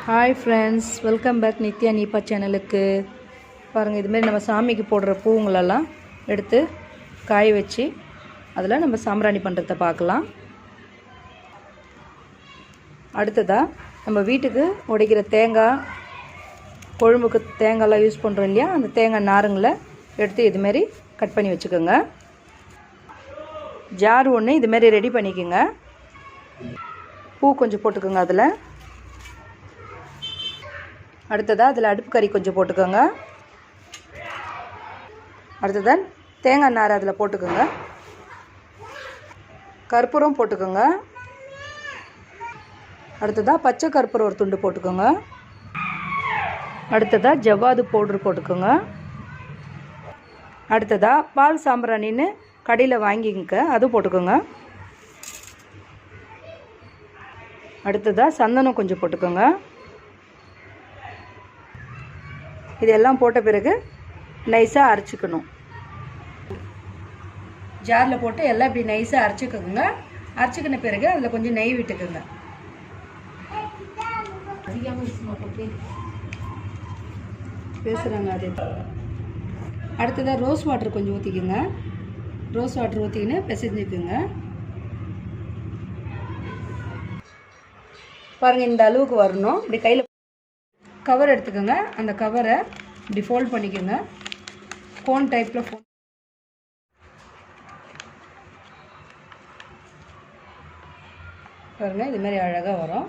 Hi friends, welcome back Nithya நீப்பா சேனலுக்கு. பாருங்கள், இதுமாரி நம்ம சாமிக்கு போடுற பூங்களெல்லாம் எடுத்து காய வச்சு அதில் நம்ம சாம்பிராணி பண்ணுறத பார்க்கலாம். அடுத்ததாக நம்ம வீட்டுக்கு உடைக்கிற தேங்காய், கொழும்புக்கு தேங்காயெலாம் யூஸ் பண்ணுறோம் இல்லையா, அந்த தேங்காய் நாருங்களை எடுத்து இதுமாரி கட் பண்ணி வச்சுக்கோங்க. ஜார் ஒன்று இதுமாரி ரெடி பண்ணிக்கோங்க. பூ கொஞ்சம் போட்டுக்கோங்க. அதில் அடுத்ததாக அதில் அடுப்பு கறி கொஞ்சம் போட்டுக்கோங்க. அடுத்ததாக தேங்காய் நார் அதில் போட்டுக்கோங்க. கற்பூரம் போட்டுக்கோங்க. அடுத்ததாக பச்சை கற்பூரம் ஒரு துண்டு போட்டுக்கோங்க. அடுத்ததாக ஜவ்வாது பவுட்ரு போட்டுக்கோங்க. அடுத்ததாக பால் சாம்பிராணின்னு கடையில் வாங்கிங்க, அது போட்டுக்கோங்க. அடுத்ததாக சந்தனம் கொஞ்சம் போட்டுக்கோங்க. இதெல்லாம் போட்ட பிறகு நைஸாக அரைச்சிக்கணும். ஜாரில் போட்டு எல்லாம் இப்படி நைஸாக அரைச்சிக்கோங்க. அரைச்சிக்கின பிறகு அதில் கொஞ்சம் நெய் விட்டுக்குங்க. பேசுகிறாங்க அது. அடுத்ததாக ரோஸ் வாட்டர் கொஞ்சம் ஊற்றிக்குங்க. Rose water ஊற்றிக்கின்னு பிசைஞ்சுக்குங்க. பாருங்கள், இந்த அளவுக்கு வரணும். இப்படி கையில் கவர் எடுத்துக்கோங்க. அந்த கவரை இப்படி ஃபோல்ட் பண்ணிக்கோங்க. கோன் டைப்பில் பாருங்கள், இதுமாரி அழகாக வரும்.